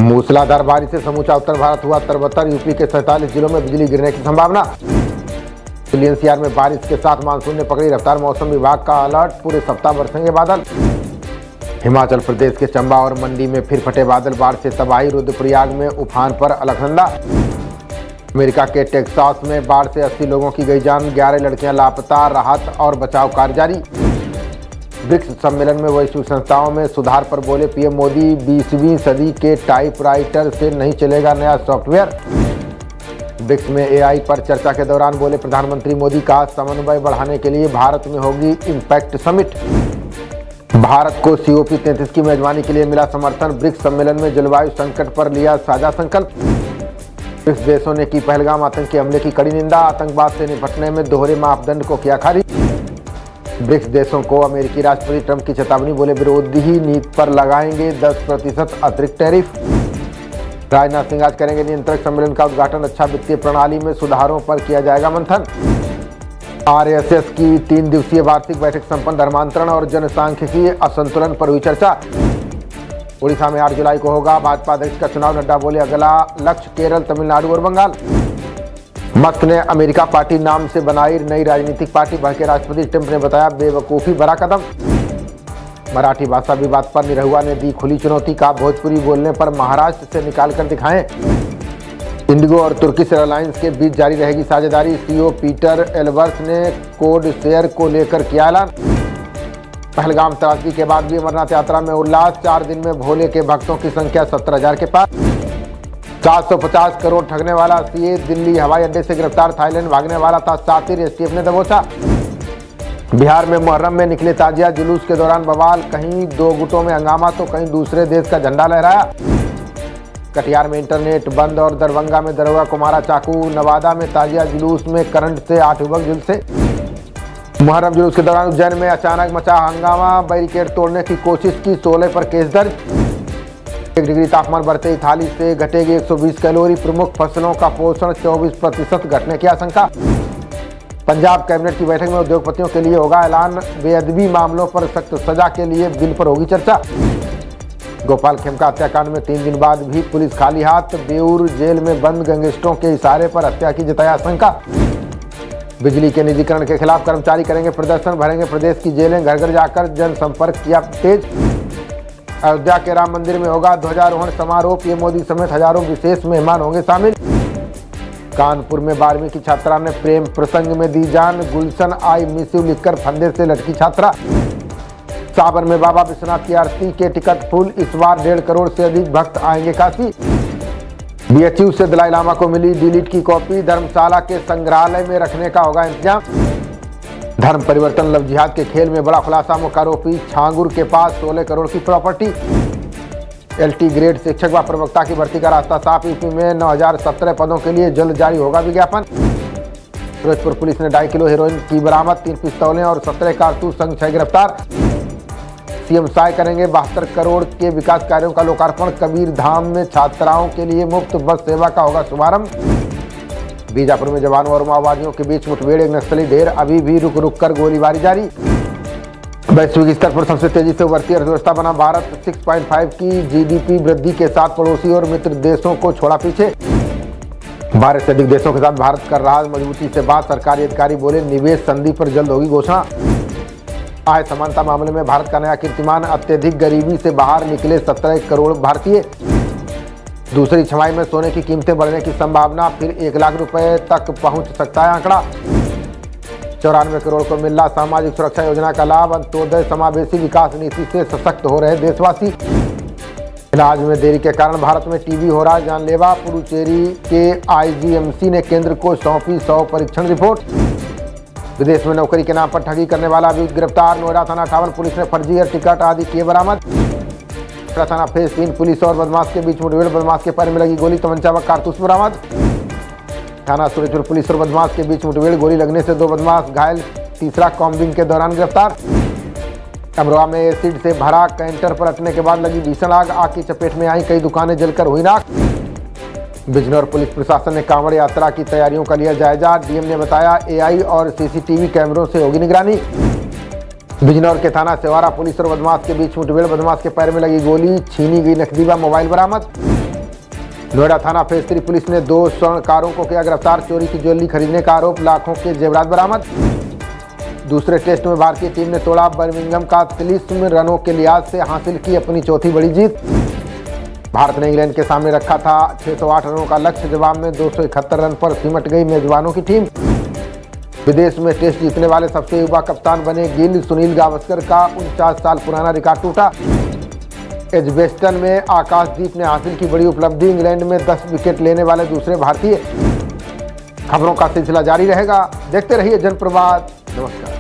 मूसलाधार बारिश से समूचा उत्तर भारत हुआ तरबतर। यूपी के 47 जिलों में बिजली गिरने की संभावना। दिल्ली एनसीआर में बारिश के साथ मानसून ने पकड़ी रफ्तार। मौसम विभाग का अलर्ट, पूरे सप्ताह बरसेंगे बादल। हिमाचल प्रदेश के चंबा और मंडी में फिर फटे बादल, बाढ़ से तबाही। रुद्रप्रयाग में उफान पर अलकनंदा। अमेरिका के टेक्सास में बाढ़ से 80 लोगों की गई जान, 11 लड़कियां लापता। राहत और बचाव कार्य जारी। ब्रिक्स सम्मेलन में वैश्विक संस्थाओं में सुधार पर बोले पीएम मोदी। 20वीं सदी के टाइपराइटर से नहीं चलेगा नया सॉफ्टवेयर। ब्रिक्स में एआई पर चर्चा के दौरान बोले प्रधानमंत्री मोदी का समन्वय बढ़ाने के लिए भारत में होगी इम्पैक्ट समिट। भारत को COP 33 की मेजबानी के लिए मिला समर्थन। ब्रिक्स सम्मेलन में जलवायु संकट पर लिया साझा संकल्प। ब्रिक्स देशों ने की पहलगाम आतंकी हमले की कड़ी निंदा। आतंकवाद से निपटने में दोहरे मापदंड को किया खारिज। ब्रिक्स देशों को अमेरिकी राष्ट्रपति ट्रंप की चेतावनी, बोले विरोधी नीति पर लगाएंगे 10% अतिरिक्त टैरिफ। राजनाथ सिंह आज करेंगे नियंत्रक सम्मेलन का उद्घाटन। अच्छा वित्तीय प्रणाली में सुधारों पर किया जाएगा मंथन। RSS की 3 दिवसीय वार्षिक बैठक संपन्न। धर्मांतरण और जनसांख्यिकी असंतुलन पर हुई चर्चा। उड़ीसा में 8 जुलाई को होगा भाजपा अध्यक्ष का चुनाव। नड्डा बोले अगला लक्ष्य केरल, तमिलनाडु और बंगाल। मस्क ने अमेरिका पार्टी नाम से बनाई नई राजनीतिक पार्टी। भड़के राष्ट्रपति ट्रंप ने बताया बेवकूफ़ी भरा कदम। मराठी भाषा विवाद पर निरहुआ ने दी खुली चुनौती का। भोजपुरी बोलने पर महाराष्ट्र से निकाल कर दिखाएं। इंडिगो और तुर्किश एयरलाइंस के बीच जारी रहेगी साझेदारी। CEO पीटर एल्बर्स ने कोड शेयर को लेकर किया ऐलान। पहलगाम त्रासदी के बाद भी अमरनाथ यात्रा में उल्लास। 4 दिन में भोले के भक्तों की संख्या 17,000 के पार। 750 करोड़ ठगने वाला CA दिल्ली हवाई अड्डे से गिरफ्तार। थाईलैंड भागने वाला था सातिर, STF ने दबोचा। बिहार में मुहर्रम में निकले ताजिया जुलूस के दौरान बवाल। कहीं 2 गुटों में हंगामा तो कहीं दूसरे देश का झंडा लहराया। कटिहार में इंटरनेट बंद और दरभंगा में दरोगा को मारा चाकू। नवादा में ताजिया जुलूस में करंट से 8 युवक झुलसे। मुहर्रम जुलूस के दौरान उज्जैन में अचानक मचा हंगामा। बैरिकेड तोड़ने की कोशिश की, 16 पर केस दर्ज। 1 डिग्री तापमान बढ़ते ही थाली से घटेगी 120 कैलोरी। प्रमुख फसलों का पोषण 24% घटने की आशंका। पंजाब कैबिनेट की बैठक में उद्योगपतियों के लिए होगा ऐलान। बेअदबी मामलों पर सख्त सजा के लिए बिल पर होगी चर्चा। गोपाल खेमका हत्याकांड में 3 दिन बाद भी पुलिस खाली हाथ। बेऊर जेल में बंद गैंगस्टरों के इशारे पर हत्या की जताई आशंका। बिजली के निजीकरण के खिलाफ कर्मचारी करेंगे प्रदर्शन। भरेंगे प्रदेश की जेलें, घर घर जाकर जनसंपर्क किया तेज। अयोध्या के राम मंदिर में होगा ध्वजारोहण समारोह। पीएम मोदी समेत हजारों विशेष मेहमान होंगे शामिल। कानपुर में 12वीं की छात्रा ने प्रेम प्रसंग में दी जान। गुलशन आई मिस यू लिखकर फंदे से लटकी छात्रा। साबर में बाबा विश्वनाथ की आरती के टिकट फुल। इस बार 1.5 करोड़ से अधिक भक्त आएंगे काशी। BHU से दलाई लामा को मिली डिलीट की कॉपी। धर्मशाला के संग्रहालय में रखने का होगा इंतजाम। धर्म परिवर्तन लव जिहाद के खेल में बड़ा खुलासा। मुख्य आरोपी छांगुर के पास 16 करोड़ की प्रॉपर्टी। LT ग्रेड शिक्षक व प्रवक्ता की भर्ती का रास्ता साफ। यूपी में 9017 पदों के लिए जल्द जारी होगा विज्ञापन। फिरोजपुर पुलिस ने 2.5 किलो हेरोइन की बरामद। 3 पिस्तौलें और 17 कारतूस संग 6 गिरफ्तार। CM साय करेंगे 72 करोड़ के विकास कार्यों का लोकार्पण। कबीर धाम में छात्राओं के लिए मुफ्त बस सेवा का होगा शुभारंभ। बीजापुर में जवानों और माओवादियों के बीच मुठभेड़। एक नक्सली ढेर, अभी भी रुक रुक कर गोलीबारी जारी। वैश्विक स्तर पर सबसे तेजी से उभरती अर्थव्यवस्था बना भारत। 6.5 की GDP वृद्धि के साथ पड़ोसी और मित्र देशों को छोड़ा पीछे। 12 से अधिक देशों के साथ भारत कर रहा मजबूती से बात। सरकारी अधिकारी बोले निवेश संधि पर जल्द होगी घोषणा। आय समानता मामले में भारत का नया कीर्तिमान। अत्यधिक गरीबी से बाहर निकले 17 करोड़ भारतीय। दूसरी छमाही में सोने की कीमतें बढ़ने की संभावना। फिर 1 लाख रुपए तक पहुंच सकता है आंकड़ा। 94 करोड़ को मिल रहा सामाजिक सुरक्षा योजना का लाभ। अंत्योदय समावेशी विकास नीति से सशक्त हो रहे देशवासी। इलाज में देरी के कारण भारत में TB हो रहा है जानलेवा। पुडुचेरी के IGMC ने केंद्र को सौंपी 100 परीक्षण रिपोर्ट। विदेश में नौकरी के नाम पर ठगी करने वाला अभियुक्त गिरफ्तार। नोएडा थाना 58 पुलिस ने फर्जी एयर टिकट आदि किए बरामद। थाना फेज 3 पुलिस और बदमाश के बीच मुठभेड़। बदमाश के पैर में लगी गोली, तमंचा व कारतूस बरामद। थाना सूरजपुर पुलिस और बदमाश के बीच मुठभेड़। गोली लगने से 2 बदमाश घायल। तीसरा कॉम्बिंग के दौरान गिरफ्तार। अमरोहा में एसिड से भरा कैंटर पलटने के बाद लगी भीषण आग। आग की चपेट में आई कई दुकानें जलकर हुई राख। बिजनौर पुलिस प्रशासन ने कांवड़ यात्रा की तैयारियों का लिया जायजा। DM ने बताया AI और CCTV कैमरों से होगी निगरानी। बिजनौर के थाना सेवारा पुलिस और बदमाश के बीच मुठभेड़, बदमाश के पैर में लगी गोली, छीनी गई नकदी व मोबाइल बरामद। नोएडा थाना फेज 3 पुलिस ने 2 स्वर्णकारों को किया गिरफ्तार, चोरी की ज्वेलरी खरीदने का आरोप, लाखों के जेवरात बरामद। दूसरे टेस्ट में भारतीय टीम ने तोड़ा बर्मिंघम का 30 रनों के लिहाज से हासिल की अपनी चौथी बड़ी जीत। भारत ने इंग्लैंड के सामने रखा था 608 रनों का लक्ष्य, जवाब में 271 रन पर सिमट गई मेजबानों की टीम। विदेश में टेस्ट जीतने वाले सबसे युवा कप्तान बने गिल, सुनील गावस्कर का 49 साल पुराना रिकॉर्ड टूटा। एजबेस्टन में आकाशदीप ने हासिल की बड़ी उपलब्धि, इंग्लैंड में 10 विकेट लेने वाले दूसरे भारतीय। खबरों का सिलसिला जारी रहेगा, देखते रहिए जनप्रवाद। नमस्कार।